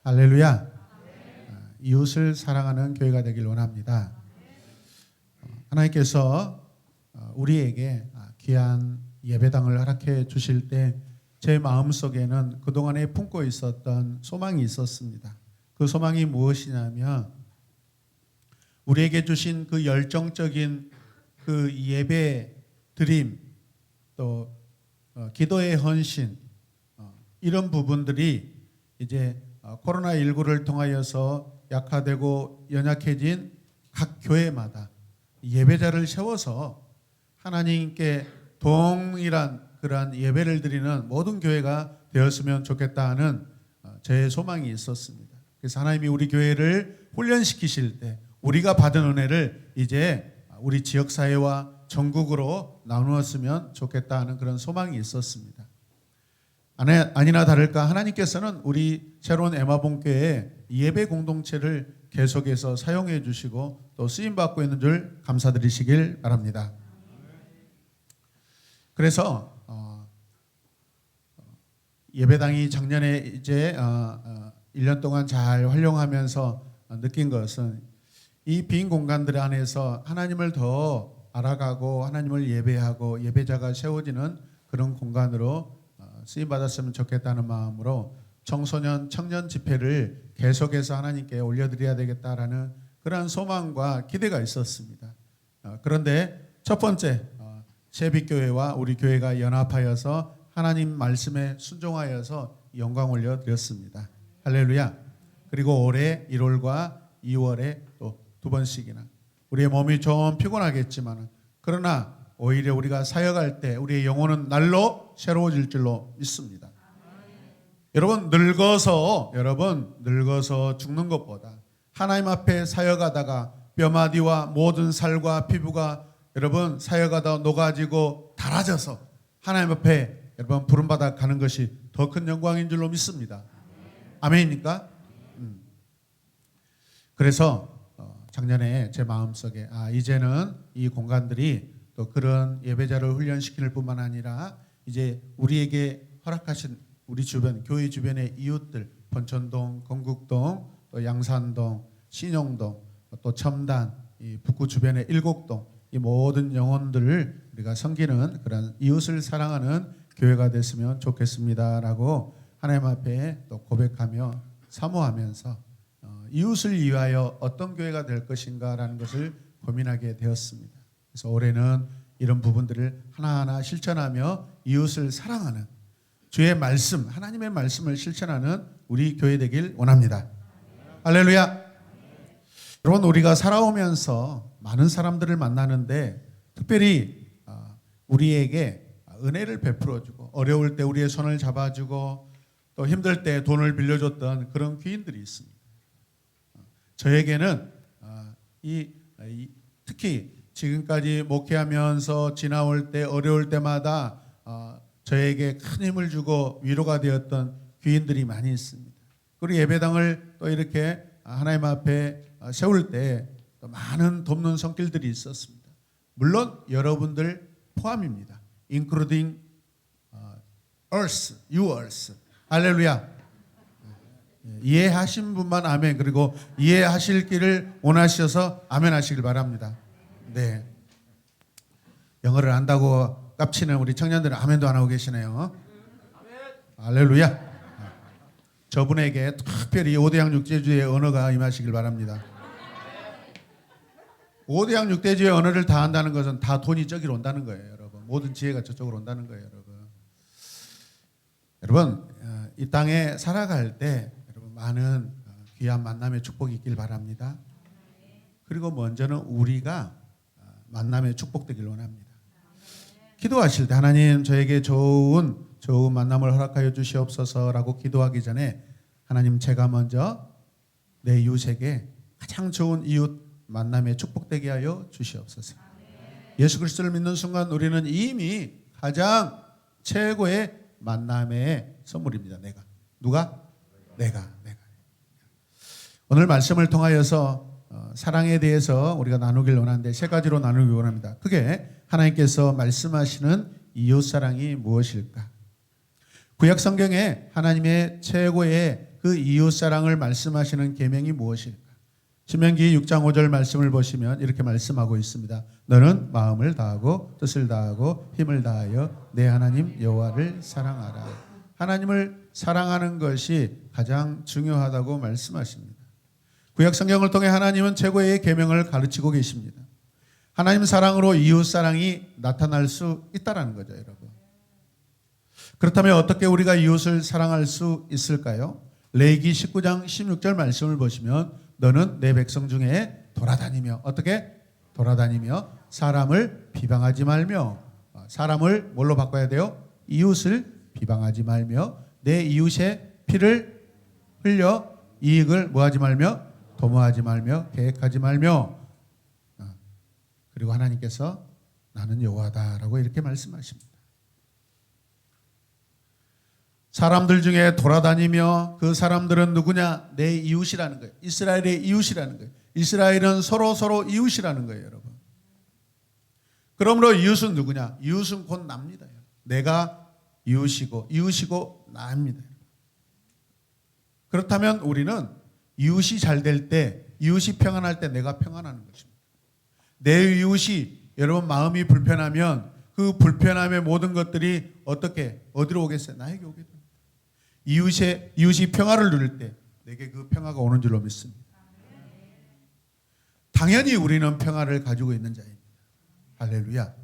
할렐루야. 이웃을 사랑하는 교회가 되길 원합니다. 하나님께서 우리에게 귀한 예배당을 허락해 주실 때 제 마음속에는 그동안에 품고 있었던 소망이 있었습니다. 그 소망이 무엇이냐면 우리에게 주신 그 열정적인 그 예배 드림 또 기도의 헌신 이런 부분들이 이제 코로나19를 통하여서 약화되고 연약해진 각 교회마다 예배자를 세워서 하나님께 동일한 그러한 예배를 드리는 모든 교회가 되었으면 좋겠다 하는 제 소망이 있었습니다. 그래서 하나님이 우리 교회를 훈련시키실 때 우리가 받은 은혜를 이제 우리 지역사회와 전국으로 나누었으면 좋겠다 하는 그런 소망이 있었습니다. 아니나 다를까 하나님께서는 우리 새로운 에마본교회의 예배 공동체를 계속해서 사용해 주시고 또 쓰임받고 있는 줄 감사드리시길 바랍니다. 그래서 예배당이 작년에 이제 1년 동안 잘 활용하면서 느낀 것은 이 빈 공간들 안에서 하나님을 더 알아가고 하나님을 예배하고 예배자가 세워지는 그런 공간으로 쓰임받았으면 좋겠다는 마음으로 청소년 청년 집회를 계속해서 하나님께 올려드려야 되겠다라는 그러한 소망과 기대가 있었습니다. 그런데 첫 번째 세빛교회와 우리 교회가 연합하여서 하나님 말씀에 순종하여서 영광 올려드렸습니다. 할렐루야. 그리고 올해 1월과 2월에 또 2번씩이나 우리의 몸이 좀 피곤하겠지만 그러나 오히려 우리가 사역할 때 우리의 영혼은 날로 새로워질 줄로 믿습니다. 여러분 늙어서 죽는 것보다 하나님 앞에 사역하다가 뼈마디와 모든 살과 피부가 여러분 사역하다 녹아지고 닳아져서 하나님 앞에 여러분 부름받아 가는 것이 더 큰 영광인 줄로 믿습니다. 아멘입니까? 그래서 작년에 제 마음속에 이제는 이 공간들이 또 그런 예배자를 훈련시킬 뿐만 아니라 이제 우리에게 허락하신 우리 주변 교회 주변의 이웃들 번천동, 건국동, 또 양산동, 신용동, 또 첨단, 이 북구 주변의 일곡동 이 모든 영혼들을 우리가 섬기는 그런 이웃을 사랑하는 교회가 됐으면 좋겠습니다라고 하나님 앞에 또 고백하며 사모하면서 이웃을 위하여 어떤 교회가 될 것인가라는 것을 고민하게 되었습니다. 그래서 올해는 이런 부분들을 하나하나 실천하며 이웃을 사랑하는 주의 말씀, 하나님의 말씀을 실천하는 우리 교회 되길 원합니다. 할렐루야. 여러분 우리가 살아오면서 많은 사람들을 만나는데 특별히 우리에게 은혜를 베풀어주고 어려울 때 우리의 손을 잡아주고 또 힘들 때 돈을 빌려줬던 그런 귀인들이 있습니다. 저에게는 특히 지금까지 목회하면서 지나올 때 어려울 때마다 저에게 큰 힘을 주고 위로가 되었던 귀인들이 많이 있습니다. 그리고 예배당을 또 이렇게 하나님 앞에 세울 때 또 많은 돕는 손길들이 있었습니다. 물론 여러분들 포함입니다. Including us, yours. 할렐루야. 이해하신 분만 아멘. 그리고 이해하실 길을 원하셔서 아멘 하시길 바랍니다. 네. 영어를 안다고 깝치는 우리 청년들은 아멘도 안 하고 계시네요. 할렐루야. 저분에게 특별히 5대양 6대주의 언어가 임하시길 바랍니다. 5대양 6대주의 언어를 다 한다는 것은 다 돈이 저기로 온다는 거예요, 여러분. 모든 지혜가 저쪽으로 온다는 거예요, 여러분. 여러분, 이 땅에 살아갈 때 여러분 많은 귀한 만남의 축복이 있길 바랍니다. 그리고 먼저는 우리가 만남의 축복되길 원합니다. 기도하실 때 하나님 저에게 좋은 만남을 허락하여 주시옵소서라고 기도하기 전에 하나님 제가 먼저 내 이웃에게 가장 좋은 이웃 만남에 축복되게 하여 주시옵소서. 예수 그리스도를 믿는 순간 우리는 이미 가장 최고의 만남의 선물입니다. 누가? 내가. 오늘 말씀을 통하여서 사랑에 대해서 우리가 나누길 원하는데 세 가지로 나누기 원합니다. 그게 하나님께서 말씀하시는 이웃사랑이 무엇일까? 구약 성경에 하나님의 최고의 그 이웃 사랑을 말씀하시는 계명이 무엇일까? 신명기 6장 5절 말씀을 보시면 이렇게 말씀하고 있습니다. 너는 마음을 다하고 뜻을 다하고 힘을 다하여 내 하나님 여호와를 사랑하라. 하나님을 사랑하는 것이 가장 중요하다고 말씀하십니다. 구약 성경을 통해 하나님은 최고의 계명을 가르치고 계십니다. 하나님 사랑으로 이웃 사랑이 나타날 수 있다라는 거죠, 여러분. 그렇다면 어떻게 우리가 이웃을 사랑할 수 있을까요? 레위기 19장 16절 말씀을 보시면 너는 내 백성 중에 돌아다니며 어떻게? 돌아다니며 사람을 비방하지 말며 사람을 뭘로 바꿔야 돼요? 이웃을 비방하지 말며 내 이웃의 피를 흘려 이익을 뭐하지 말며 도모하지 말며 계획하지 말며 그리고 하나님께서 나는 여호와다라고 이렇게 말씀하십니다. 사람들 중에 돌아다니며 그 사람들은 누구냐? 내 이웃이라는 거예요. 이스라엘의 이웃이라는 거예요. 이스라엘은 서로 이웃이라는 거예요, 여러분. 그러므로 이웃은 누구냐? 이웃은 곧 납니다. 내가 이웃이고 나입니다. 그렇다면 우리는 이웃이 잘 될 때, 이웃이 평안할 때 내가 평안하는 것입니다. 내 이웃이 여러분 마음이 불편하면 그 불편함의 모든 것들이 어디로 오겠어요? 나에게 오게 됩니다. 이웃이 평화를 누릴 때 내게 그 평화가 오는 줄로 믿습니다. 당연히 우리는 평화를 가지고 있는 자입니다. 할렐루야.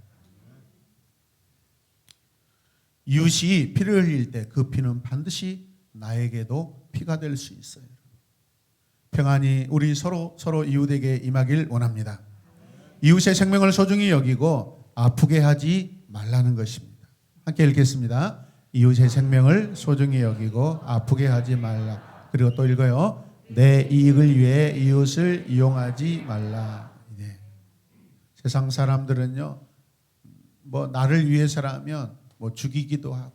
이웃이 피를 흘릴 때 그 피는 반드시 나에게도 피가 될 수 있어요. 평안이 우리 서로 이웃에게 임하길 원합니다. 이웃의 생명을 소중히 여기고 아프게 하지 말라는 것입니다. 함께 읽겠습니다. 이웃의 생명을 소중히 여기고 아프게 하지 말라. 그리고 또 읽어요. 내 이익을 위해 이웃을 이용하지 말라. 네. 세상 사람들은요, 나를 위해서라면 죽이기도 하고,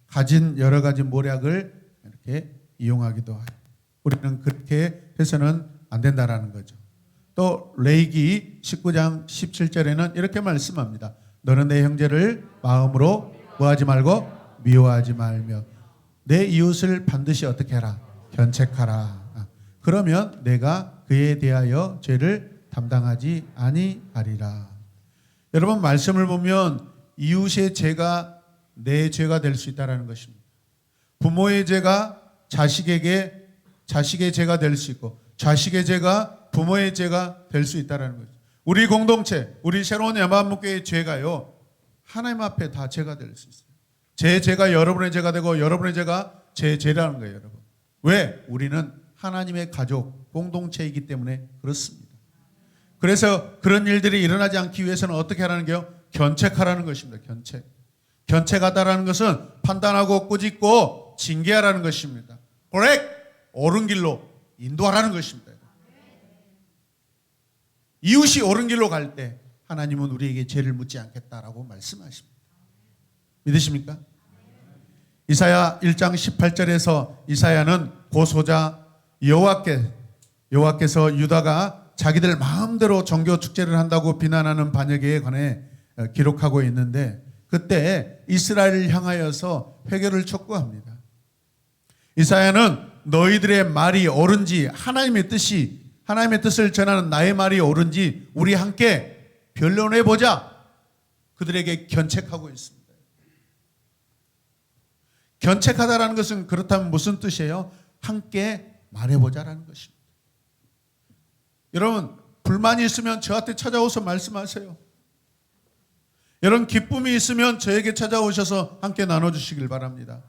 가진 여러 가지 모략을 이렇게 이용하기도 하고, 우리는 그렇게 해서는 안 된다라는 거죠. 또 레위기 19장 17절에는 이렇게 말씀합니다. 너는 내 형제를 마음으로 뭐하지 말고 미워하지 말며 내 이웃을 반드시 어떻게 하라? 견책하라. 그러면 내가 그에 대하여 죄를 담당하지 아니하리라. 여러분 말씀을 보면 이웃의 죄가 내 죄가 될 수 있다는 것입니다. 부모의 죄가 자식의 죄가 될 수 있고 자식의 죄가 부모의 죄가 될 수 있다는 거죠. 우리 공동체, 우리 새로운 야만목교의 죄가요, 하나님 앞에 다 죄가 될 수 있어요. 제 죄가 여러분의 죄가 되고 여러분의 죄가 제 죄라는 거예요, 여러분. 왜? 우리는 하나님의 가족, 공동체이기 때문에 그렇습니다. 그래서 그런 일들이 일어나지 않기 위해서는 어떻게 하라는 게요? 견책하라는 것입니다. 견책하다라는 것은 판단하고 꾸짖고 징계하라는 것입니다. 옳은 길로 인도하라는 것입니다. 이웃이 옳은 길로 갈 때 하나님은 우리에게 죄를 묻지 않겠다라고 말씀하십니다. 믿으십니까? 이사야 1장 18절에서 이사야는 고소자 여호와께서 유다가 자기들 마음대로 종교 축제를 한다고 비난하는 반역에 관해 기록하고 있는데 그때 이스라엘을 향하여서 회개를 촉구합니다. 이사야는 너희들의 말이 옳은지 하나님의 뜻을 전하는 나의 말이 옳은지 우리 함께 변론해 보자. 그들에게 견책하고 있습니다. 견책하다라는 것은 그렇다면 무슨 뜻이에요? 함께 말해보자라는 것입니다. 여러분 불만이 있으면 저한테 찾아오셔서 말씀하세요. 여러분 기쁨이 있으면 저에게 찾아오셔서 함께 나눠주시길 바랍니다.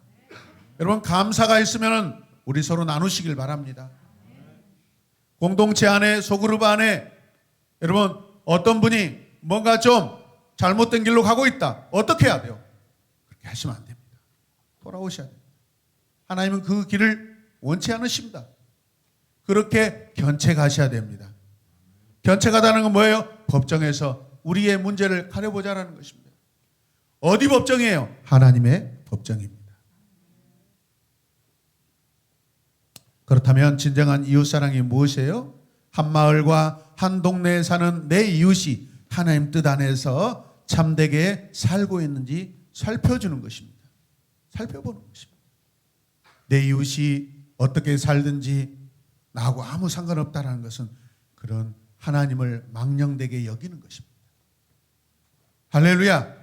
여러분 감사가 있으면 우리 서로 나누시길 바랍니다. 공동체 안에 소그룹 안에 여러분 어떤 분이 뭔가 좀 잘못된 길로 가고 있다. 어떻게 해야 돼요? 그렇게 하시면 안 됩니다. 돌아오셔야 됩니다. 하나님은 그 길을 원치 않으십니다. 그렇게 견책하셔야 됩니다. 견책하다는 건 뭐예요? 법정에서 우리의 문제를 가려보자라는 것입니다. 어디 법정이에요? 하나님의 법정입니다. 그렇다면 진정한 이웃사랑이 무엇이에요? 한 마을과 한 동네에 사는 내 이웃이 하나님 뜻 안에서 참되게 살고 있는지 살펴주는 것입니다. 살펴보는 것입니다. 내 이웃이 어떻게 살든지 나하고 아무 상관없다라는 것은 그런 하나님을 망령되게 여기는 것입니다. 할렐루야.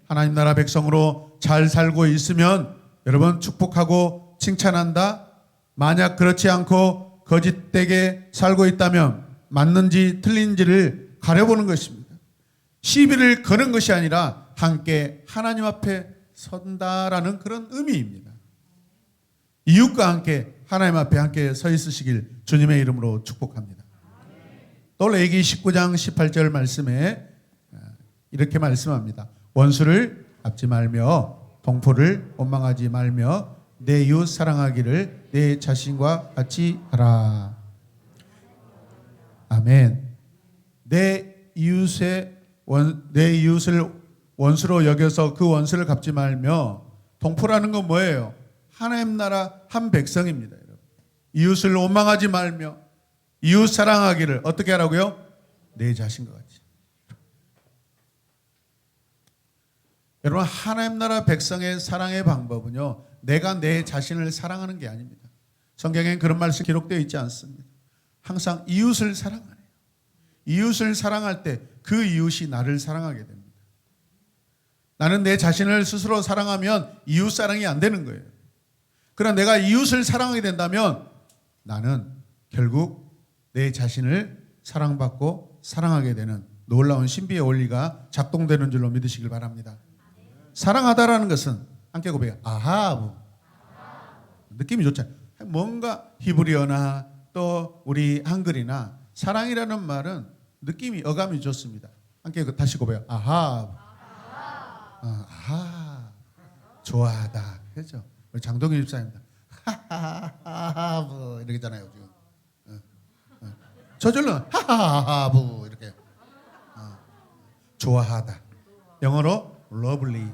하나님 나라 백성으로 잘 살고 있으면 여러분 축복하고 칭찬한다. 만약 그렇지 않고 거짓되게 살고 있다면 맞는지 틀린지를 가려보는 것입니다. 시비를 거는 것이 아니라 함께 하나님 앞에 선다라는 그런 의미입니다. 이웃과 함께 하나님 앞에 함께 서 있으시길 주님의 이름으로 축복합니다. 또 레위기 19장 18절 말씀에 이렇게 말씀합니다. 원수를 갚지 말며 동포를 원망하지 말며 내 이웃 사랑하기를 내 자신과 같이 하라. 아멘. 내 이웃을 원수로 여겨서 그 원수를 갚지 말며, 동포라는 건 뭐예요? 하나님 나라 한 백성입니다. 여러분. 이웃을 원망하지 말며 이웃 사랑하기를 어떻게 하라고요? 내 자신과 같이. 여러분, 하나님 나라 백성의 사랑의 방법은요, 내가 내 자신을 사랑하는 게 아닙니다. 성경엔 그런 말씀이 기록되어 있지 않습니다. 항상 이웃을 사랑하래요. 이웃을 사랑할 때 그 이웃이 나를 사랑하게 됩니다. 나는 내 자신을 스스로 사랑하면 이웃 사랑이 안 되는 거예요. 그러나 내가 이웃을 사랑하게 된다면 나는 결국 내 자신을 사랑받고 사랑하게 되는 놀라운 신비의 원리가 작동되는 줄로 믿으시길 바랍니다. 사랑하다라는 것은 함께 고백해요. 아하브. 느낌이 좋잖아요. 뭔가 히브리어나 또 우리 한글이나 사랑이라는 말은 느낌이 어감이 좋습니다. 함께 다시 고백해요. 아하브. 아하. 좋아하다. 그렇죠? 우리 장동희 집사입니다. 하하하하브 이렇게 있잖아요. 지금. 저절로 하하하하브 이렇게. 좋아하다. 영어로 lovely.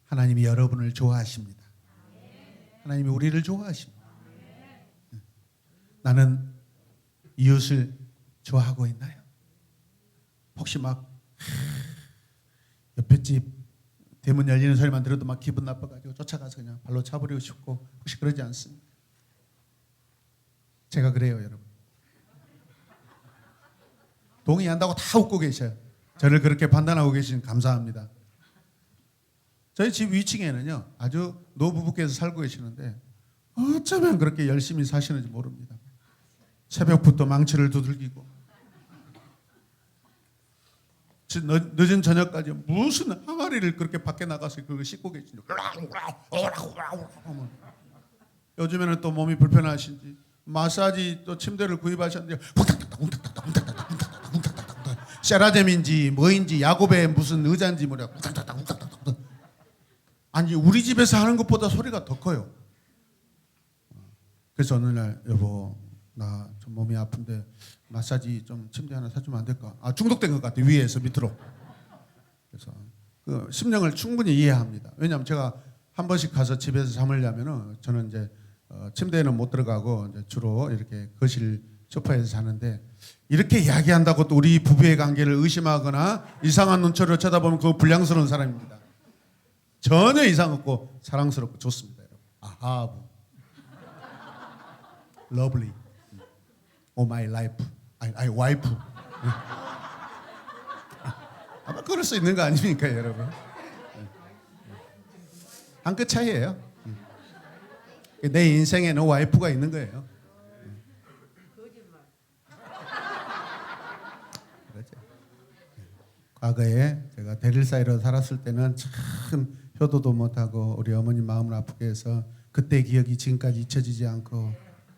하나님이 여러분을 좋아하십니다. 하나님이 우리를 좋아하십니다. 나는 이웃을 좋아하고 있나요? 혹시 막 옆에 집 대문 열리는 소리만 들어도 막 기분 나빠가지고 쫓아가서 그냥 발로 차버리고 싶고 혹시 그러지 않습니까? 제가 그래요, 여러분. 동의한다고 다 웃고 계셔요. 저를 그렇게 판단하고 계시니 감사합니다. 저희 집 위층에는요, 아주 노부부께서 살고 계시는데 어쩌면 그렇게 열심히 사시는지 모릅니다. 새벽부터 망치를 두들기고 늦은 저녁까지 무슨 항아리를 그렇게 밖에 나가서 그걸 씻고 계신지. 요즘에는 또 몸이 불편하신지 마사지 또 침대를 구입하셨는데 세라젬인지 뭐인지 야곱의 무슨 의자인지 뭐냐. 아니 우리 집에서 하는 것보다 소리가 더 커요. 그래서 어느 날 여보 나 좀 몸이 아픈데 마사지 좀 침대 하나 사주면 안 될까? 중독된 것 같아. 위에서 밑으로. 그래서 그 심령을 충분히 이해합니다. 왜냐하면 제가 한 번씩 가서 집에서 잠을 자면은 저는 이제 침대에는 못 들어가고 이제 주로 이렇게 거실 소파에서 자는데 이렇게 이야기한다고 또 우리 부부의 관계를 의심하거나 이상한 눈초리로 쳐다보면 그거 불량스러운 사람입니다. 전혀 이상 없고 사랑스럽고 좋습니다. 여러분. 아하브. 러블리. 오 마이 라이프. 아니 와이프. 아마 그럴 수 있는 거 아닙니까, 여러분? 한 끗 차이예요. 내 인생에는 와이프가 있는 거예요. 그렇죠. 과거에 제가 대릴사이로 살았을 때는 참 효도도 못하고 우리 어머니 마음을 아프게 해서 그때 기억이 지금까지 잊혀지지 않고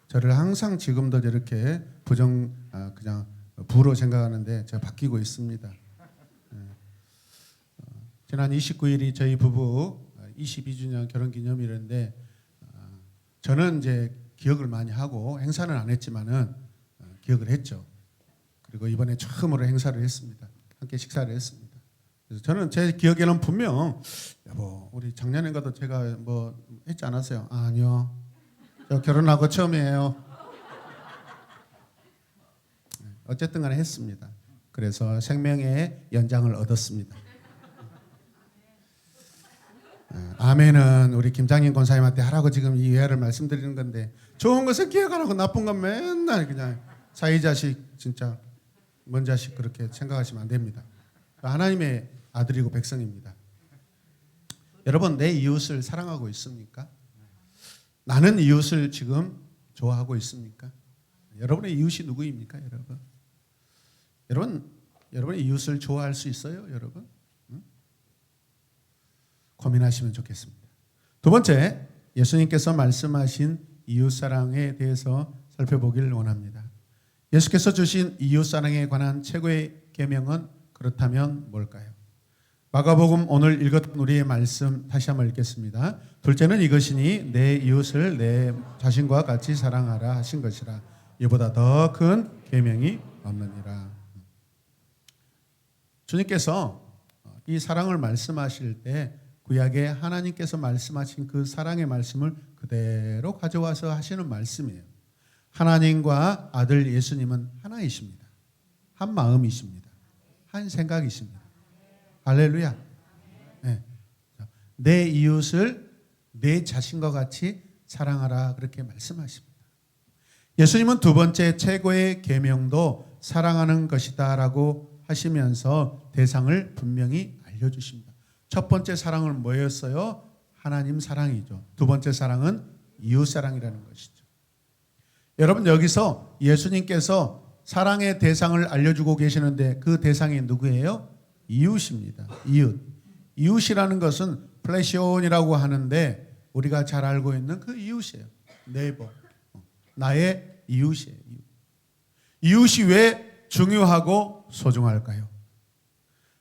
저를 항상 지금도 저렇게 그냥 부로 생각하는데 제가 바뀌고 있습니다. 지난 29일이 저희 부부 22주년 결혼기념일인데 저는 이제 기억을 많이 하고 행사는 안 했지만은 기억을 했죠. 그리고 이번에 처음으로 행사를 했습니다. 함께 식사를 했습니다. 그래서 저는 제 기억에는 분명 여보 우리 작년인가도 제가 뭐 했지 않았어요? 아니요. 저 결혼하고 처음이에요. 어쨌든 간에 했습니다. 그래서 생명의 연장을 얻었습니다. 아멘은 우리 김장인 권사님한테 하라고 지금 이 예를 말씀드리는 건데, 좋은 것은 기억 안 하고 나쁜 건 맨날 그냥 사이 자식, 진짜 먼 자식 그렇게 생각하시면 안 됩니다. 하나님의 아들이고 백성입니다. 여러분, 내 이웃을 사랑하고 있습니까? 나는 이웃을 지금 좋아하고 있습니까? 여러분의 이웃이 누구입니까, 여러분? 여러분의 이웃을 좋아할 수 있어요, 여러분? 고민하시면 좋겠습니다. 두 번째, 예수님께서 말씀하신 이웃사랑에 대해서 살펴보길 원합니다. 예수께서 주신 이웃사랑에 관한 최고의 계명은 그렇다면 뭘까요? 마가복음 오늘 읽었던 우리의 말씀 다시 한번 읽겠습니다. 둘째는 이것이니 내 이웃을 내 자신과 같이 사랑하라 하신 것이라. 이보다 더 큰 계명이 없느니라. 주님께서 이 사랑을 말씀하실 때 구약에 하나님께서 말씀하신 그 사랑의 말씀을 그대로 가져와서 하시는 말씀이에요. 하나님과 아들 예수님은 하나이십니다. 한 마음이십니다. 한 생각이십니다. 할렐루야. 네. 내 이웃을 내 자신과 같이 사랑하라 그렇게 말씀하십니다. 예수님은 두 번째 최고의 계명도 사랑하는 것이다라고 하시면서 대상을 분명히 알려주십니다. 첫 번째 사랑은 뭐였어요? 하나님 사랑이죠. 두 번째 사랑은 이웃 사랑이라는 것이죠. 여러분, 여기서 예수님께서 사랑의 대상을 알려주고 계시는데 그 대상이 누구예요? 이웃입니다. 이웃이라는 것은 플래시온이라고 하는데 우리가 잘 알고 있는 그 이웃이에요. 네이버. 나의 이웃이에요. 이웃이 왜 중요하고 소중할까요?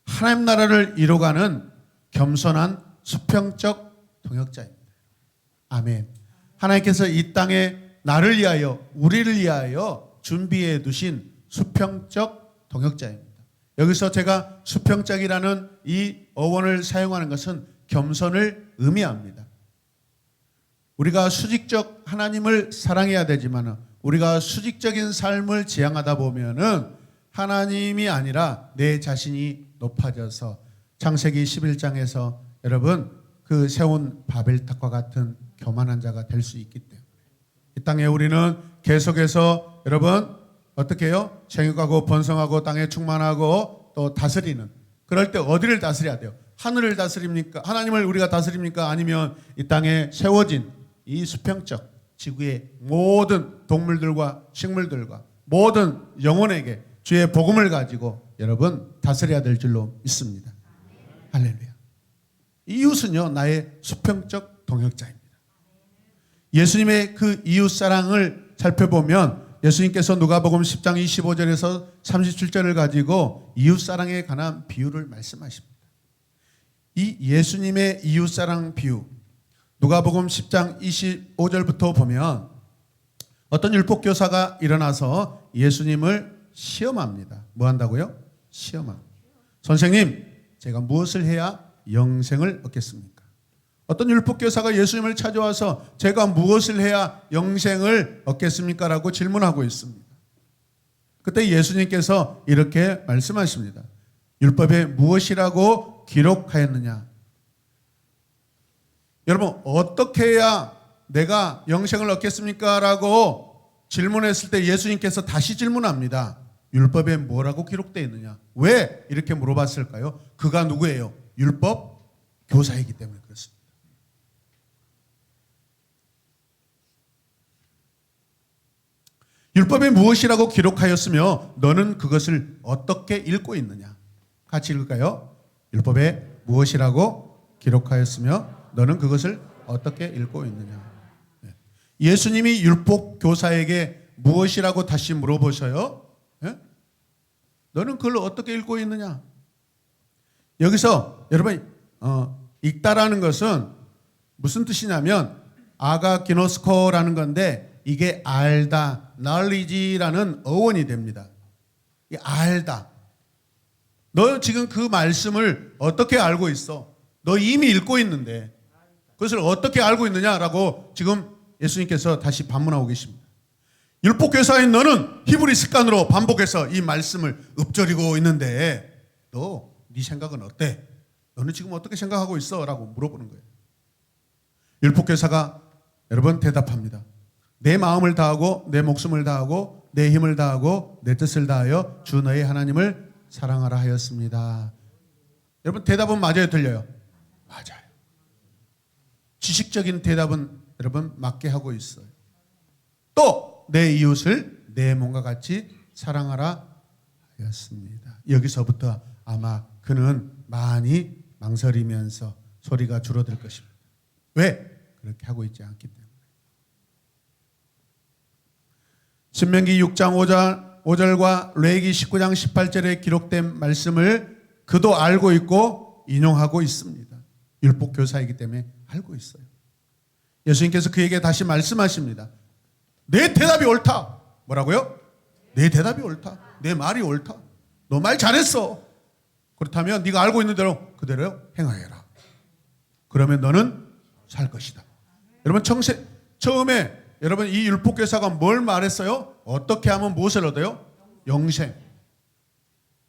하나님 나라를 이뤄가는 겸손한 수평적 동역자입니다. 아멘. 하나님께서 이 땅에 나를 위하여, 우리를 위하여 준비해 두신 수평적 동역자입니다. 여기서 제가 수평적이라는 이 어원을 사용하는 것은 겸손을 의미합니다. 우리가 수직적 하나님을 사랑해야 되지만 우리가 수직적인 삶을 지향하다 보면은 하나님이 아니라 내 자신이 높아져서 창세기 11장에서 여러분 그 세운 바벨탑과 같은 교만한 자가 될 수 있기 때문에 이 땅에 우리는 계속해서 여러분 어떻게 해요? 생육하고 번성하고 땅에 충만하고 또 다스리는, 그럴 때 어디를 다스려야 돼요? 하늘을 다스립니까? 하나님을 우리가 다스립니까? 아니면 이 땅에 세워진 이 수평적 지구의 모든 동물들과 식물들과 모든 영혼에게 주의 복음을 가지고 여러분 다스려야 될 줄로 믿습니다. 할렐루야. 이웃은요 나의 수평적 동역자입니다. 예수님의 그 이웃 사랑을 살펴보면 예수님께서 누가복음 10장 25절에서 37절을 가지고 이웃 사랑에 관한 비유를 말씀하십니다. 이 예수님의 이웃 사랑 비유, 누가복음 10장 25절부터 보면 어떤 율법 교사가 일어나서 예수님을 시험합니다. 뭐 한다고요? 시험합니다. 선생님, 제가 무엇을 해야 영생을 얻겠습니까? 어떤 율법 교사가 예수님을 찾아와서 제가 무엇을 해야 영생을 얻겠습니까? 라고 질문하고 있습니다. 그때 예수님께서 이렇게 말씀하십니다. 율법에 무엇이라고 기록하였느냐? 여러분, 어떻게 해야 내가 영생을 얻겠습니까? 라고 질문했을 때 예수님께서 다시 질문합니다. 율법에 뭐라고 기록되어 있느냐? 왜 이렇게 물어봤을까요? 그가 누구예요? 율법 교사이기 때문에 그렇습니다. 율법에 무엇이라고 기록하였으며 너는 그것을 어떻게 읽고 있느냐? 같이 읽을까요? 율법에 무엇이라고 기록하였으며 너는 그것을 어떻게 읽고 있느냐? 예수님이 율법 교사에게 무엇이라고 다시 물어보셔요? 너는 그걸 어떻게 읽고 있느냐? 여기서 여러분 읽다라는 것은 무슨 뜻이냐면 아가기노스코라는 건데 이게 알다, knowledge라는 어원이 됩니다. 이 알다. 너 지금 그 말씀을 어떻게 알고 있어? 너 이미 읽고 있는데 그것을 어떻게 알고 있느냐라고 지금 예수님께서 다시 반문하고 계십니다. 율법교사인 너는 히브리 습관으로 반복해서 이 말씀을 읊조리고 있는데 너 네 생각은 어때? 너는 지금 어떻게 생각하고 있어? 라고 물어보는 거예요. 율법교사가 여러분 대답합니다. 내 마음을 다하고 내 목숨을 다하고 내 힘을 다하고 내 뜻을 다하여 주 너의 하나님을 사랑하라 하였습니다. 여러분 대답은 맞아요, 틀려요? 맞아요. 지식적인 대답은 여러분 맞게 하고 있어요. 또 내 이웃을 내 몸과 같이 사랑하라 하였습니다. 여기서부터 아마 그는 많이 망설이면서 소리가 줄어들 것입니다. 왜? 그렇게 하고 있지 않기 때문에. 신명기 6장 5절과 레위기 19장 18절에 기록된 말씀을 그도 알고 있고 인용하고 있습니다. 율법교사이기 때문에 알고 있어요. 예수님께서 그에게 다시 말씀하십니다. 내 대답이 옳다. 뭐라고요? 내 대답이 옳다. 내 말이 옳다. 너 말 잘했어. 그렇다면 네가 알고 있는 대로 그대로 행하여라. 그러면 너는 살 것이다. 여러분 처음에 여러분 이 율법교사가 뭘 말했어요? 어떻게 하면 무엇을 얻어요? 영생.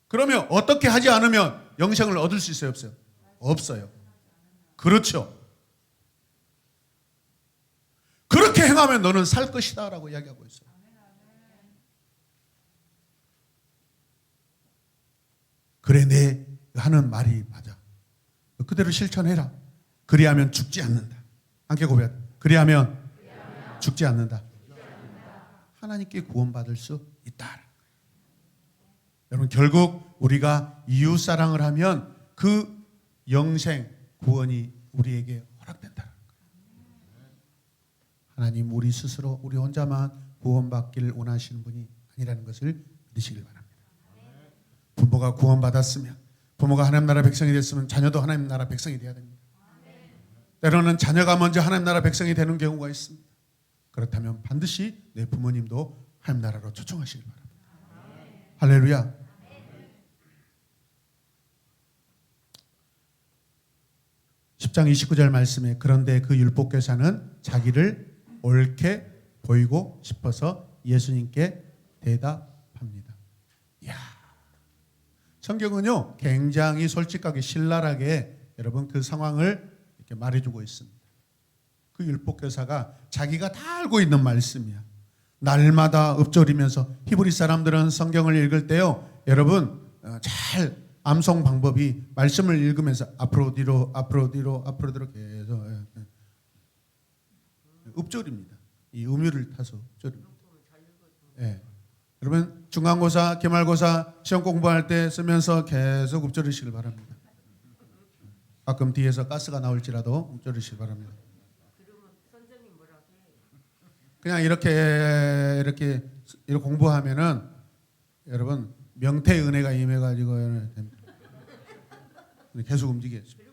그러면 어떻게 하지 않으면 영생을 얻을 수 있어요? 없어요? 없어요. 그렇죠. 그렇게 행하면 너는 살 것이다 라고 이야기하고 있어요. 그래 내 하는 말이 맞아. 그대로 실천해라. 그리하면 죽지 않는다. 함께 고백합니다. 그리하면 죽지 않는다. 하나님께 구원받을 수 있다. 여러분 결국 우리가 이웃사랑을 하면 그 영생 구원이 우리에게 허락된다. 하나님 우리 스스로 우리 혼자만 구원받기를 원하시는 분이 아니라는 것을 믿으시길 바랍니다. 부모가 구원받았으면 부모가 하나님 나라 백성이 됐으면 자녀도 하나님 나라 백성이 되어야 됩니다. 때로는 자녀가 먼저 하나님 나라 백성이 되는 경우가 있습니다. 그렇다면 반드시 내 부모님도 하나님 나라로 초청하시길 바랍니다. 할렐루야. (10장 29절) 말씀에 그런데 그 율법교사는 자기를 옳게 보이고 싶어서 예수님께 대답합니다. 이야, 성경은요 굉장히 솔직하게 신랄하게 여러분 그 상황을 이렇게 말해주고 있습니다. 그 율법교사가 자기가 다 알고 있는 말씀이야. 날마다 엎조리면서 히브리 사람들은 성경을 읽을 때요 여러분 잘 암송 방법이 말씀을 읽으면서 앞으로 뒤로 앞으로 뒤로 앞으로 뒤로 계속 읊조립니다. 이 음율을 타서 읊조립니다. 예. 여러분 중간고사, 기말고사 시험 공부할 때 쓰면서 계속 읊조리시길 바랍니다. 가끔 뒤에서 가스가 나올지라도 읊조리시길 바랍니다. 그냥 이렇게 공부하면은 여러분 명태의 은혜가 임해가지고 됩니다. 계속 움직이겠습니다.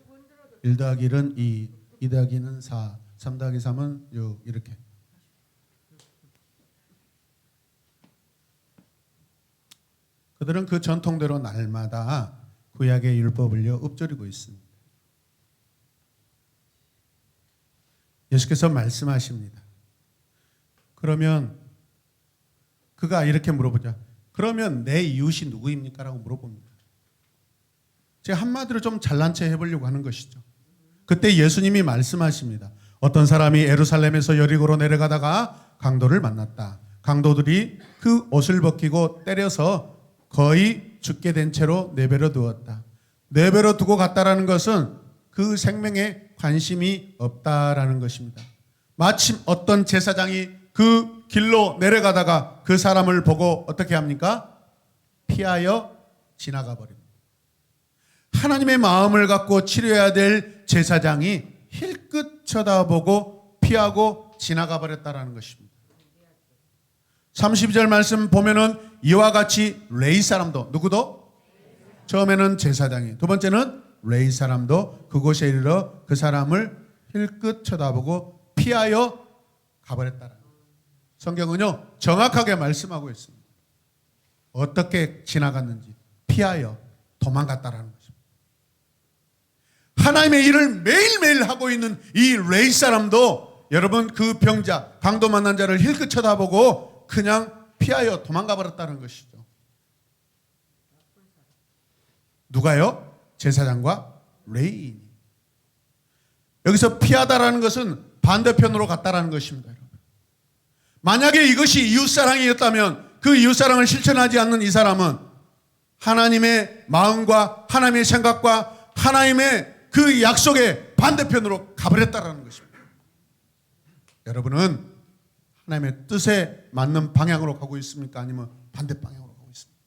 1 더하기 1은 2, 2 더하기 2는 4, 3 더하기 3은 6 이렇게. 그들은 그 전통대로 날마다 구약의 율법을요 읊조리고 있습니다. 예수께서 말씀하십니다. 그러면 그가 이렇게 물어보자. 그러면 내 이웃이 누구입니까? 라고 물어봅니다. 제가 한마디로 좀 잘난 체 해보려고 하는 것이죠. 그때 예수님이 말씀하십니다. 어떤 사람이 예루살렘에서 여리고로 내려가다가 강도를 만났다. 강도들이 그 옷을 벗기고 때려서 거의 죽게 된 채로 내버려 두었다. 내버려 두고 갔다라는 것은 그 생명에 관심이 없다라는 것입니다. 마침 어떤 제사장이 그 길로 내려가다가 그 사람을 보고 어떻게 합니까? 피하여 지나가 버립니다. 하나님의 마음을 갖고 치료해야 될 제사장이 힐끗 쳐다보고 피하고 지나가 버렸다라는 것입니다. 32절 말씀 보면은 이와 같이 레위 사람도 누구도? 처음에는 제사장이, 두 번째는 레위 사람도 그곳에 이르러 그 사람을 힐끗 쳐다보고 피하여 가버렸다라는 거예요. 성경은요 정확하게 말씀하고 있습니다. 어떻게 지나갔는지 피하여 도망갔다라는 것입니다. 하나님의 일을 매일매일 하고 있는 이 레위 사람도 여러분 그 병자, 강도 만난 자를 힐끗 쳐다보고 그냥 피하여 도망가 버렸다는 것이죠. 누가요? 제사장과 레위인이. 여기서 피하다라는 것은 반대편으로 갔다라는 것입니다. 여러분. 만약에 이것이 이웃사랑이었다면 그 이웃사랑을 실천하지 않는 이 사람은 하나님의 마음과 하나님의 생각과 하나님의 그 약속의 반대편으로 가버렸다라는 것입니다. 여러분은 하나님의 뜻에 맞는 방향으로 가고 있습니까? 아니면 반대 방향으로 가고 있습니까?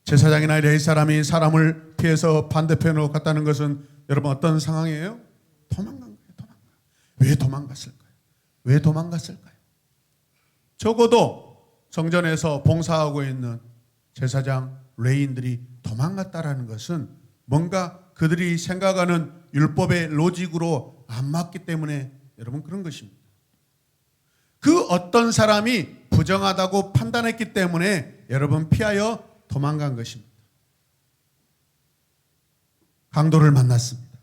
제사장이나 레위 사람이 사람을 피해서 반대편으로 갔다는 것은 여러분 어떤 상황이에요? 도망간 거예요. 왜 도망갔을까요? 왜 도망갔을까요? 적어도 성전에서 봉사하고 있는 제사장, 레위인들이 도망갔다라는 것은 뭔가 그들이 생각하는 율법의 로직으로 안 맞기 때문에 여러분 그런 것입니다. 그 어떤 사람이 부정하다고 판단했기 때문에 여러분 피하여 도망간 것입니다. 강도를 만났습니다.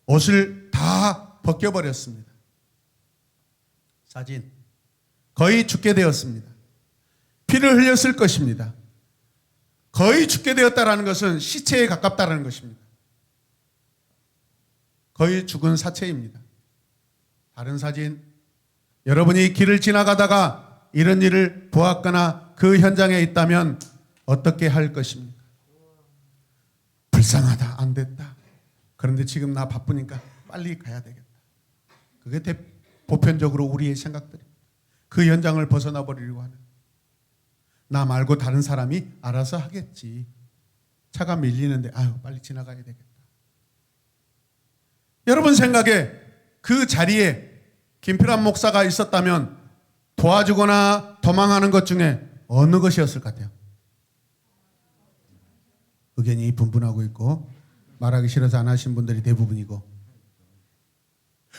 옷을 다 벗겨버렸습니다. 사진 거의 죽게 되었습니다. 피를 흘렸을 것입니다. 거의 죽게 되었다라는 것은 시체에 가깝다라는 것입니다. 거의 죽은 사체입니다. 다른 사진, 여러분이 길을 지나가다가 이런 일을 보았거나 그 현장에 있다면 어떻게 할 것입니까? 불쌍하다, 안 됐다. 그런데 지금 나 바쁘니까 빨리 가야 되겠다. 그게 보편적으로 우리의 생각들입니다. 그 현장을 벗어나 버리려고 하는. 나 말고 다른 사람이 알아서 하겠지. 차가 밀리는데 아유 빨리 지나가야 되겠다. 여러분 생각에 그 자리에 김필환 목사가 있었다면 도와주거나 도망하는 것 중에 어느 것이었을 것 같아요? 의견이 분분하고 있고 말하기 싫어서 안 하신 분들이 대부분이고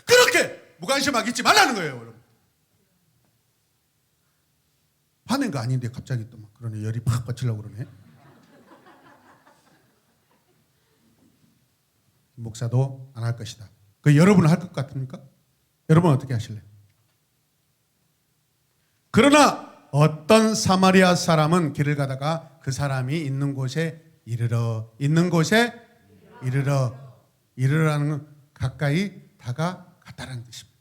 그렇게 무관심하게 있지 말라는 거예요. 여러분. 화낸 거 아닌데 갑자기 또 막 그러네. 열이 팍 받치려고 그러네. 목사도 안 할 것이다. 그 여러분은 할 것 같습니까? 여러분 어떻게 하실래요? 그러나 어떤 사마리아 사람은 길을 가다가 그 사람이 있는 곳에 이르러라는 건 가까이 다가갔다는 뜻입니다.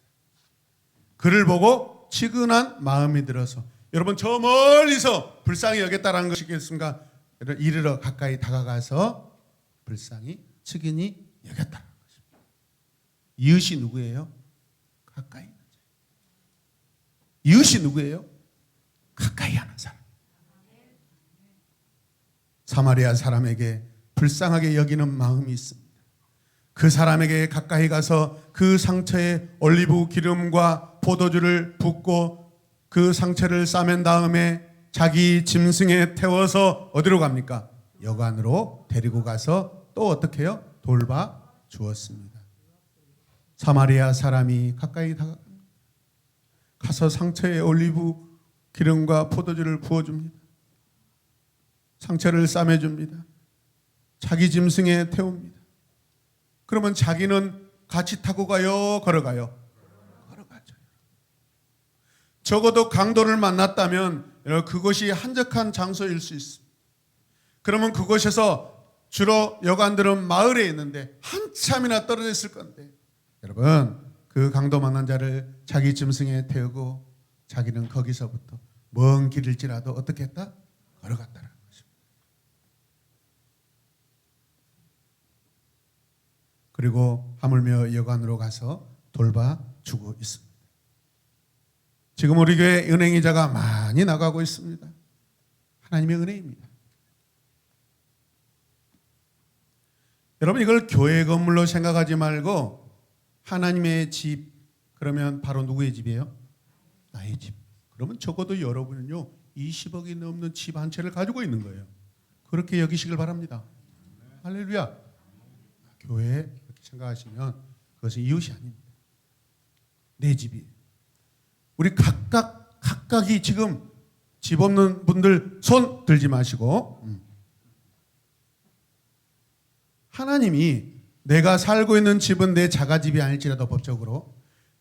그를 보고 치근한 마음이 들어서 여러분 저 멀리서 불쌍히 여겼다라는 것이겠습니까? 이르러 가까이 다가가서 불쌍히 측은히 여겼다는 것입니다. 이웃이 누구예요? 가까이 있는 자. 이웃이 누구예요? 가까이 하는 사람. 사마리아 사람에게 불쌍하게 여기는 마음이 있습니다. 그 사람에게 가까이 가서 그 상처에 올리브 기름과 포도주를 붓고 그 상처를 싸맨 다음에 자기 짐승에 태워서 어디로 갑니까? 여관으로 데리고 가서 또 어떻게 해요? 돌봐 주었습니다. 사마리아 사람이 가까이 가서 상처에 올리브 기름과 포도주를 부어줍니다. 상처를 싸매줍니다. 자기 짐승에 태웁니다. 그러면 자기는 같이 타고 가요? 걸어가요? 걸어가죠. 적어도 강도를 만났다면 그것이 한적한 장소일 수 있습니다. 그러면 그곳에서 주로 여관들은 마을에 있는데 한참이나 떨어져 있을 건데 여러분 그 강도 만난 자를 자기 짐승에 태우고 자기는 거기서부터 먼 길일지라도 어떻게 했다? 걸어갔다라는 것입니다. 그리고 하물며 여관으로 가서 돌봐주고 있습니다. 지금 우리 교회 은행이자가 많이 나가고 있습니다. 하나님의 은혜입니다. 여러분 이걸 교회 건물로 생각하지 말고 하나님의 집 그러면 바로 누구의 집이에요? 나의 집. 그러면 적어도 여러분은요 20억이 넘는 집 한 채를 가지고 있는 거예요. 그렇게 여기시길 바랍니다. 할렐루야. 교회 그렇게 생각하시면 그것은 이웃이 아닙니다. 내 집이. 우리 각각이 지금 집 없는 분들 손 들지 마시고 하나님이 내가 살고 있는 집은 내 자가집이 아닐지라도 법적으로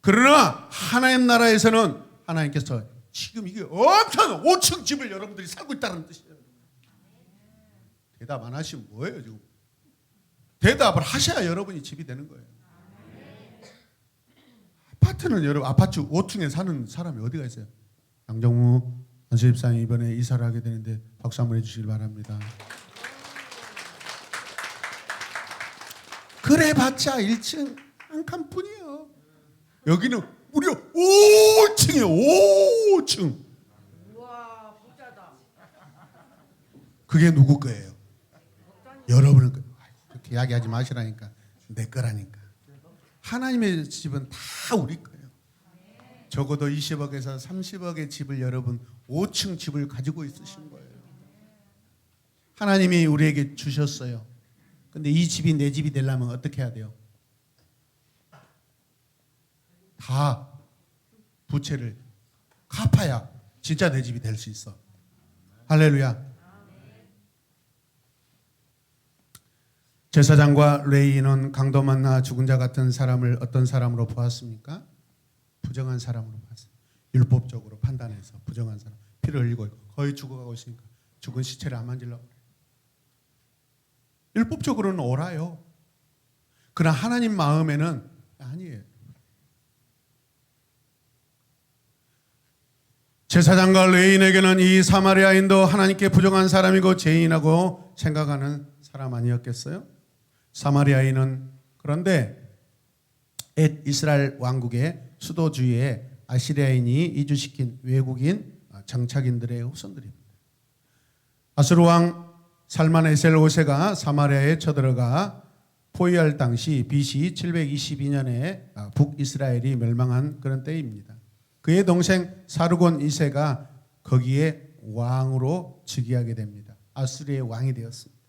그러나 하나님 나라에서는 하나님께서 지금 이게 엄청 5층 집을 여러분들이 살고 있다는 뜻이에요. 대답 안 하시면 뭐예요 지금? 대답을 하셔야 여러분이 집이 되는 거예요. 아파트는 여러분 아파트 5층에 사는 사람이 어디가 있어요? 양정무 안수집사님 이번에 이사를 하게 되는데 박수 한번 해주시길 바랍니다. 그래봤자 1층 한 칸뿐이에요. 여기는 무려 5층이에요. 5층. 우와, 부자다. 그게 누구 거예요? 여러분의 거예요. 그렇게 이야기하지 마시라니까. 내 거라니까. 하나님의 집은 다 우리 거예요. 적어도 20억에서 30억의 집을 여러분 5층 집을 가지고 있으신 거예요. 하나님이 우리에게 주셨어요. 근데 이 집이 내 집이 되려면 어떻게 해야 돼요? 다 부채를 갚아야 진짜 내 집이 될 수 있어. 할렐루야. 제사장과 레위인은 강도 만나 죽은 자 같은 사람을 어떤 사람으로 보았습니까? 부정한 사람으로 봤어요. 율법적으로 판단해서 부정한 사람. 피를 흘리고 거의 죽어가고 있으니까 죽은 시체를 안 만지려고 그래요. 율법적으로는 옳아요. 그러나 하나님 마음에는 아니에요. 제사장과 레위인에게는 이 사마리아인도 하나님께 부정한 사람이고 죄인이라고 생각하는 사람 아니었겠어요? 사마리아인은 그런데 옛 이스라엘 왕국의 수도주의에 아시리아인이 이주시킨 외국인 정착인들의 후손들입니다. 아수르 왕 살만에셀 5세가 사마리아에 쳐들어가 포위할 당시 BC 722년에 북이스라엘이 멸망한 그런 때입니다. 그의 동생 사르곤 2세가 거기에 왕으로 즉위하게 됩니다. 아수르의 왕이 되었습니다.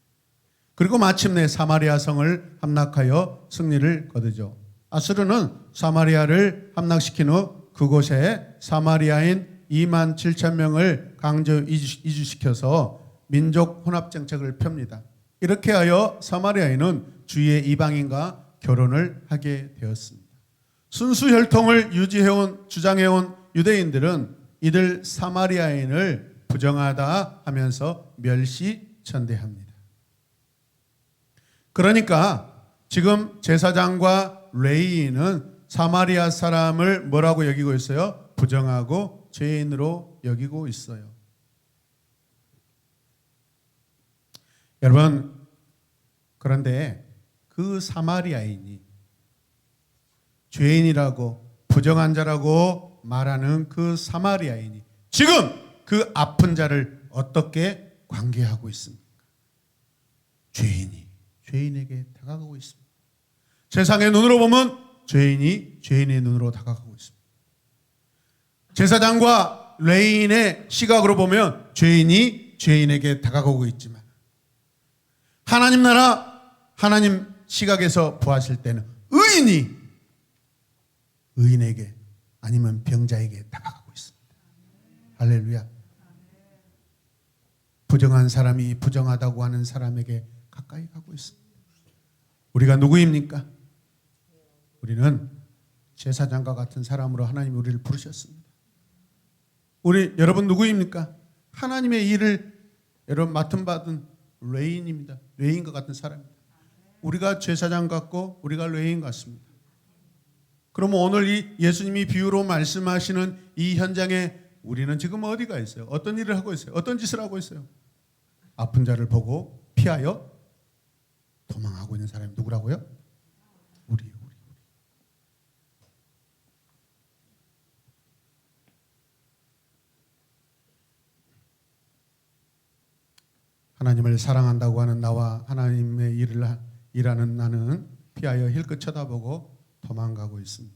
그리고 마침내 사마리아 성을 함락하여 승리를 거두죠. 아수르는 사마리아를 함락시킨 후 그곳에 사마리아인 2만 7천 명을 강제 이주시켜서 민족 혼합 정책을 펴니다. 이렇게 하여 사마리아인은 주위의 이방인과 결혼을 하게 되었습니다. 순수 혈통을 주장해온 유대인들은 이들 사마리아인을 부정하다 하면서 멸시천대합니다. 그러니까 지금 제사장과 레위인은 사마리아 사람을 뭐라고 여기고 있어요? 부정하고 죄인으로 여기고 있어요. 여러분, 그런데 그 사마리아인이 죄인이라고 부정한 자라고 말하는 그 사마리아인이 지금 그 아픈 자를 어떻게 관계하고 있습니까? 죄인에게 다가가고 있습니다. 세상의 눈으로 보면 죄인이 죄인의 눈으로 다가가고 있습니다. 제사장과 레위인의 시각으로 보면 죄인이 죄인에게 다가가고 있지만 하나님 나라 하나님 시각에서 보았을 때는 의인에게 아니면 병자에게 다가가고 있습니다. 할렐루야. 부정한 사람이 부정하다고 하는 사람에게 가까이 가고 있습니다. 우리가 누구입니까? 우리는 제사장과 같은 사람으로 하나님이 우리를 부르셨습니다. 여러분 누구입니까? 하나님의 일을 여러분 맡은 받은 레위인입니다. 레위인과 같은 사람입니다. 우리가 제사장 같고 우리가 레위인 같습니다. 그러면 오늘 이 예수님이 비유로 말씀하시는 이 현장에 우리는 지금 어디가 있어요? 어떤 일을 하고 있어요? 어떤 짓을 하고 있어요? 아픈 자를 보고 피하여 도망하고 있는 사람이 누구라고요? 우리. 하나님을 사랑한다고 하는 나와 하나님의 일을 일하는 나는 피하여 힐끗 쳐다보고 도망가고 있습니다.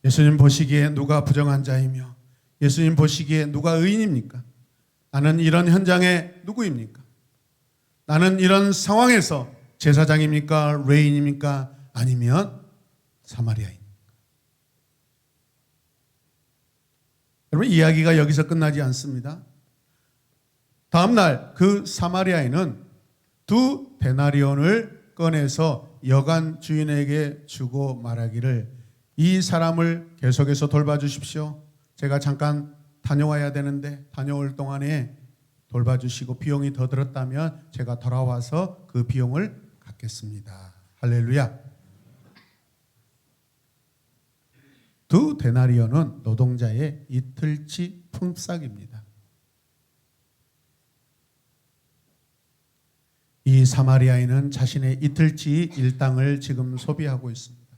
예수님 보시기에 누가 부정한 자이며 예수님 보시기에 누가 의인입니까? 나는 이런 현장에 누구입니까? 나는 이런 상황에서 제사장입니까? 레위인입니까? 아니면 사마리아인입니까? 여러분 이야기가 여기서 끝나지 않습니다. 다음날 그 사마리아인은 2 데나리온을 꺼내서 여관 주인에게 주고 말하기를 이 사람을 계속해서 돌봐주십시오. 제가 잠깐 다녀와야 되는데 다녀올 동안에 돌봐주시고 비용이 더 들었다면 제가 돌아와서 그 비용을 갚겠습니다. 받겠습니다. 할렐루야. 2데나리온은 노동자의 이틀치 품삯입니다. 이 사마리아인은 자신의 이틀치 일당을 지금 소비하고 있습니다.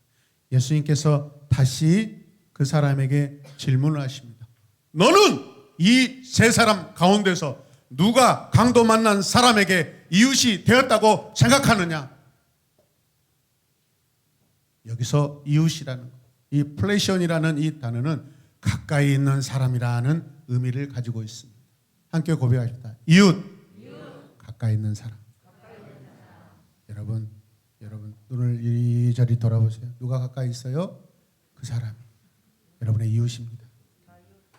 예수님께서 다시 그 사람에게 질문을 하십니다. 너는 이 세 사람 가운데서 누가 강도 만난 사람에게 이웃이 되었다고 생각하느냐? 여기서 이웃이라는 이 플레이션이라는 이 단어는 가까이 있는 사람이라는 의미를 가지고 있습니다. 함께 고백합시다. 이웃. 가까이 있는 사람. 여러분 눈을 이리저리 돌아보세요. 누가 가까이 있어요? 그 사람이 여러분의 이웃입니다.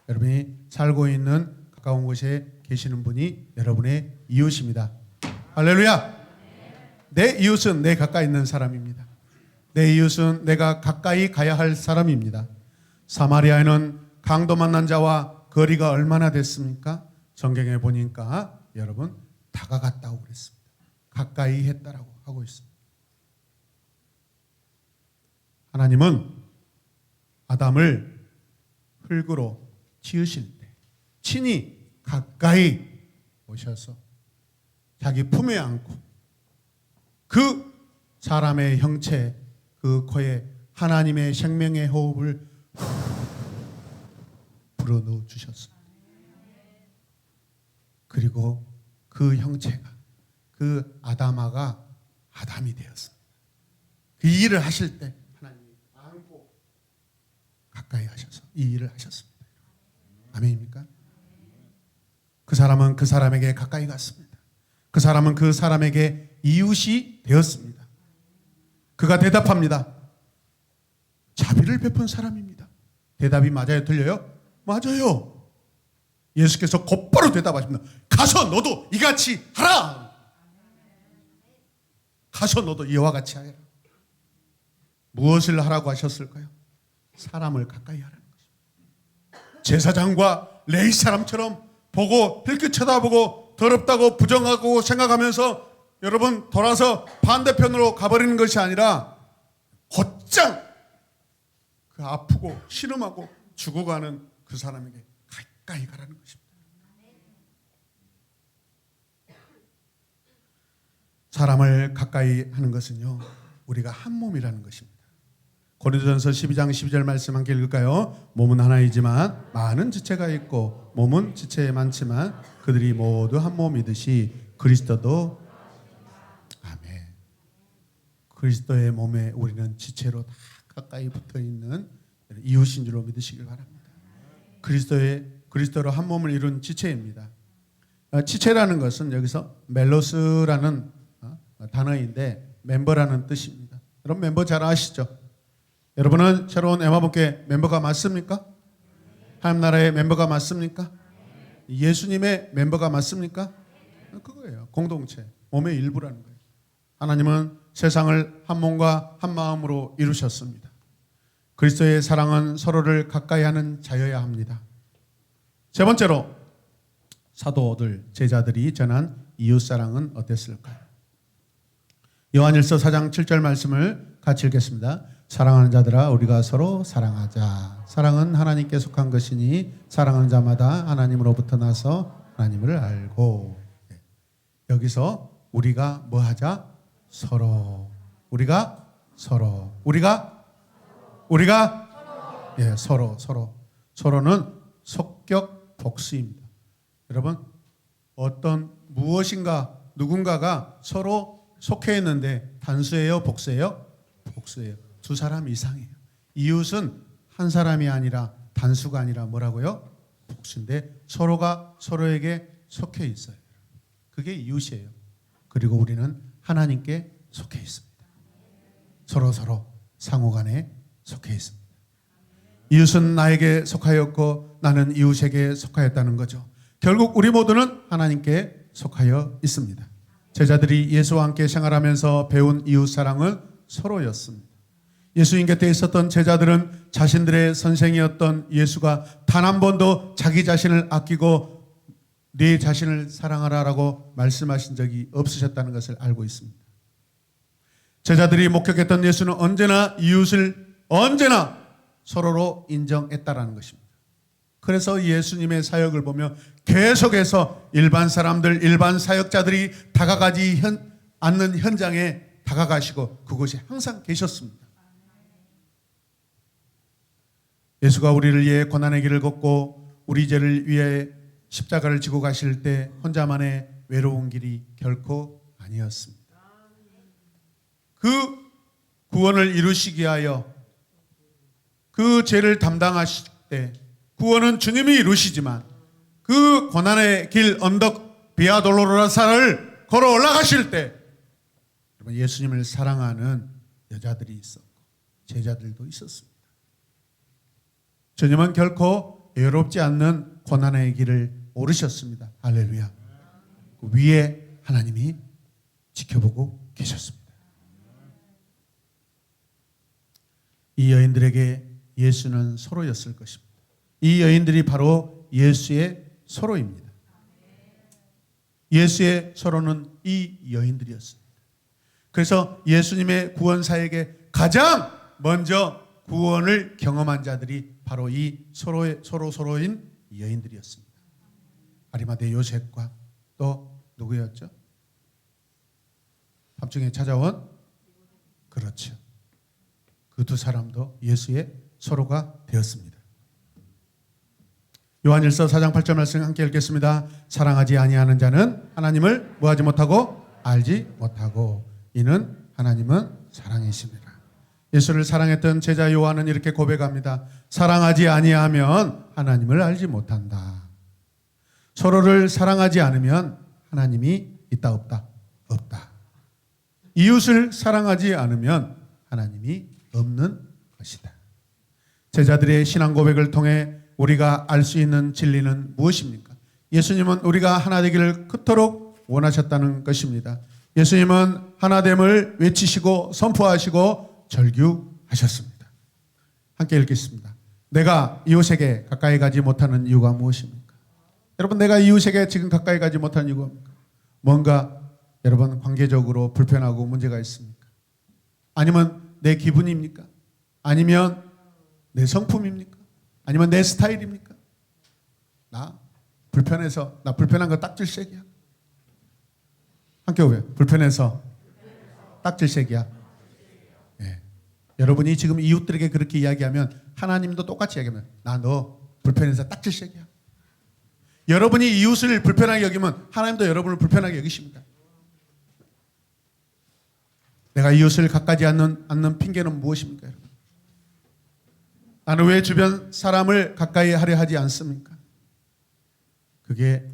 여러분이 살고 있는 가까운 곳에 계시는 분이 여러분의 이웃입니다. 할렐루야. 내 이웃은 내 가까이 있는 사람입니다. 내 이웃은 내가 가까이 가야 할 사람입니다. 사마리아에는 강도 만난 자와 거리가 얼마나 됐습니까? 성경에 보니까 여러분 다가갔다고 그랬습니다. 가까이 했다라고 하고 있습니다. 하나님은 아담을 흙으로 지으실 때 친히 가까이 오셔서 자기 품에 안고 그 사람의 형체 그 코에 하나님의 생명의 호흡을 불어넣어 주셨습니다. 그리고 그 형체가 그 아담아가 아담이 되었습니다. 그 일을 하실 때 하나님이 안고 가까이 하셔서 이 일을 하셨습니다. 아멘입니까? 그 사람은 그 사람에게 가까이 갔습니다. 그 사람은 그 사람에게 이웃이 되었습니다. 그가 대답합니다. 자비를 베푼 사람입니다. 대답이 맞아요? 틀려요? 맞아요. 예수께서 곧바로 대답하십니다. 가서 너도 이같이 하라. 가서 너도 이와 같이 하라. 무엇을 하라고 하셨을까요? 사람을 가까이 하라는 것입니다. 제사장과 레위 사람처럼 보고 힐끗 쳐다보고 더럽다고 부정하고 생각하면서 여러분 돌아서 반대편으로 가버리는 것이 아니라 곧장 그 아프고 신음하고 죽어가는 그 사람에게 가까이 가라는 것입니다. 사람을 가까이 하는 것은요 우리가 한 몸이라는 것입니다. 고린도전서 12장 12절 말씀 함께 읽을까요? 몸은 하나이지만 많은 지체가 있고 몸은 지체에 많지만 그들이 모두 한 몸이듯이 그리스도도 아멘. 그리스도의 몸에 우리는 지체로 다 가까이 붙어 있는 이웃인 줄로 믿으시길 바랍니다. 그리스도로 한 몸을 이룬 지체입니다. 지체라는 것은 여기서 멜로스라는 단어인데 멤버라는 뜻입니다. 여러분 멤버 잘 아시죠? 여러분은 새로운 에마복회 멤버가 맞습니까? 하나님 나라의 멤버가 맞습니까? 예수님의 멤버가 맞습니까? 그거예요. 공동체, 몸의 일부라는 거예요. 하나님은 세상을 한 몸과 한 마음으로 이루셨습니다. 그리스도의 사랑은 서로를 가까이 하는 자여야 합니다. 세 번째로 사도들, 제자들이 전한 이웃사랑은 어땠을까요? 요한일서 4장 7절 말씀을 같이 읽겠습니다. 사랑하는 자들아 우리가 서로 사랑하자. 사랑은 하나님께 속한 것이니 사랑하는 자마다 하나님으로부터 나서 하나님을 알고. 여기서 우리가 뭐 하자? 서로. 우리가 예, 서로. 서로는 속격 복수입니다. 여러분 무엇인가 누군가가 서로 속해 있는데 단수예요, 복수예요? 복수예요. 두 사람 이상이에요. 이웃은 한 사람이 아니라 단수가 아니라 뭐라고요? 복수인데 서로가 서로에게 속해 있어요. 그게 이웃이에요. 그리고 우리는 하나님께 속해 있습니다. 서로 상호간에 속해 있습니다. 이웃은 나에게 속하였고 나는 이웃에게 속하였다는 거죠. 결국 우리 모두는 하나님께 속하여 있습니다. 제자들이 예수와 함께 생활하면서 배운 이웃 사랑은 서로였습니다. 예수님 곁에 있었던 제자들은 자신들의 선생이었던 예수가 단 한 번도 자기 자신을 아끼고 네 자신을 사랑하라라고 말씀하신 적이 없으셨다는 것을 알고 있습니다. 제자들이 목격했던 예수는 언제나 이웃을 언제나 서로로 인정했다라는 것입니다. 그래서 예수님의 사역을 보며 계속해서 일반 사람들, 일반 사역자들이 다가가지 않는 현장에 다가가시고 그곳에 항상 계셨습니다. 예수가 우리를 위해 고난의 길을 걷고 우리 죄를 위해 십자가를 지고 가실 때 혼자만의 외로운 길이 결코 아니었습니다. 그 구원을 이루시기 위하여 그 죄를 담당하실 때 구원은 주님이 이루시지만 그 고난의 길 언덕 비아 돌로로사를 걸어 올라가실 때 예수님을 사랑하는 여자들이 있었고 제자들도 있었습니다. 주님은 결코 외롭지 않는 고난의 길을 오르셨습니다. 할렐루야. 그 위에 하나님이 지켜보고 계셨습니다. 이 여인들에게 예수는 서로였을 것입니다. 이 여인들이 바로 예수의 서로입니다. 예수의 서로는 이 여인들이었습니다. 그래서 예수님의 구원 사역에 가장 먼저 구원을 경험한 자들이 바로 이 서로인 여인들이었습니다. 아리마대 요셉과 또 누구였죠? 밤중에 찾아온 그렇죠. 그 두 사람도 예수의 서로가 되었습니다. 요한일서 4장 8절 말씀 함께 읽겠습니다. 사랑하지 아니하는 자는 하나님을 뭐하지 못하고 알지 못하고 이는 하나님은 사랑이십니다. 예수를 사랑했던 제자 요한은 이렇게 고백합니다. 사랑하지 아니하면 하나님을 알지 못한다. 서로를 사랑하지 않으면 하나님이 있다 없다? 없다. 이웃을 사랑하지 않으면 하나님이 없는 것이다. 제자들의 신앙 고백을 통해 우리가 알 수 있는 진리는 무엇입니까? 예수님은 우리가 하나 되기를 그토록 원하셨다는 것입니다. 예수님은 하나됨을 외치시고 선포하시고 절규하셨습니다. 함께 읽겠습니다. 내가 이웃에게 가까이 가지 못하는 이유가 무엇입니까? 여러분, 내가 이웃에게 지금 가까이 가지 못하는 이유가 뭡니까? 뭔가 여러분 관계적으로 불편하고 문제가 있습니까? 아니면 내 기분입니까? 아니면 내 성품입니까? 아니면 내 스타일입니까? 나 불편한 거 딱질색이야. 함께 오세요. 불편해서 딱질색이야. 예. 여러분이 지금 이웃들에게 그렇게 이야기하면 하나님도 똑같이 이야기하면 나 너 불편해서 딱질색이야. 여러분이 이웃을 불편하게 여기면 하나님도 여러분을 불편하게 여기십니다. 내가 이웃을 가까이 않는 핑계는 무엇입니까, 여러분? 나는 왜 주변 사람을 가까이 하려 하지 않습니까? 그게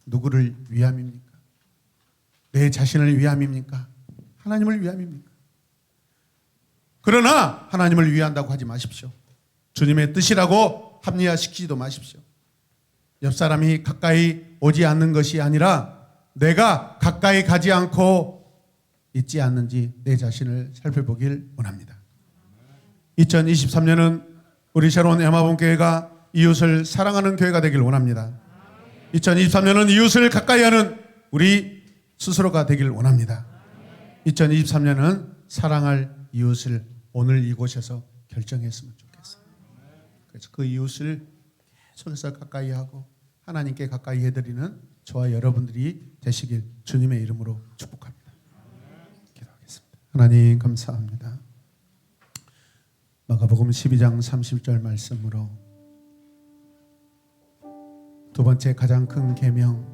누구를 위함입니까? 내 자신을 위함입니까? 하나님을 위함입니까? 그러나 하나님을 위한다고 하지 마십시오. 주님의 뜻이라고 합리화시키지도 마십시오. 옆 사람이 가까이 오지 않는 것이 아니라 내가 가까이 가지 않고 있지 않는지 내 자신을 살펴보길 원합니다. 2023년은 우리 새로운 에마본교회가 이웃을 사랑하는 교회가 되길 원합니다. 2023년은 이웃을 가까이 하는 우리 스스로가 되길 원합니다. 2023년은 사랑할 이웃을 오늘 이곳에서 결정했으면 좋겠어요. 그래서 그 이웃을 계속해서 가까이 하고 하나님께 가까이 해드리는 저와 여러분들이 되시길 주님의 이름으로 축복합니다. 기도하겠습니다. 하나님 감사합니다. 마가복음 12장 30절 말씀으로 두 번째 가장 큰 계명,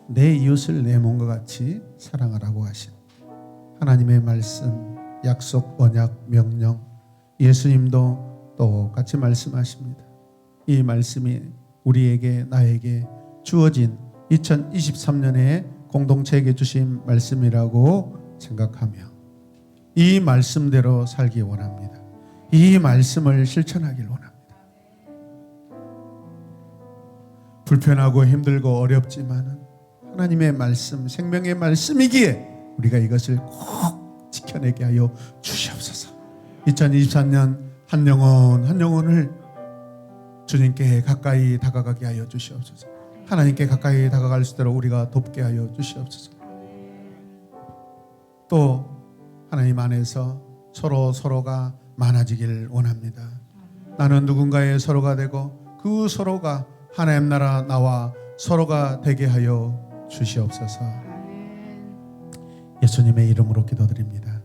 내 이웃을 내 몸과 같이 사랑하라고 하신 하나님의 말씀, 약속, 언약, 명령, 예수님도 똑같이 말씀하십니다. 이 말씀이 우리에게 나에게 주어진 2023년에 공동체에게 주신 말씀이라고 생각하며 이 말씀대로 살기 원합니다. 이 말씀을 실천하길 원합니다. 불편하고 힘들고 어렵지만 하나님의 말씀, 생명의 말씀이기에 우리가 이것을 꼭 지켜내게 하여 주시옵소서. 2023년 한 영혼을 주님께 가까이 다가가게 하여 주시옵소서. 하나님께 가까이 다가갈 수 있도록 우리가 돕게 하여 주시옵소서. 또 하나님 안에서 서로가 많아지길 원합니다. 나는 누군가의 서로가 되고 그 서로가 하나님 나라 나와 서로가 되게 하여 주시옵소서. 예수님의 이름으로 기도드립니다.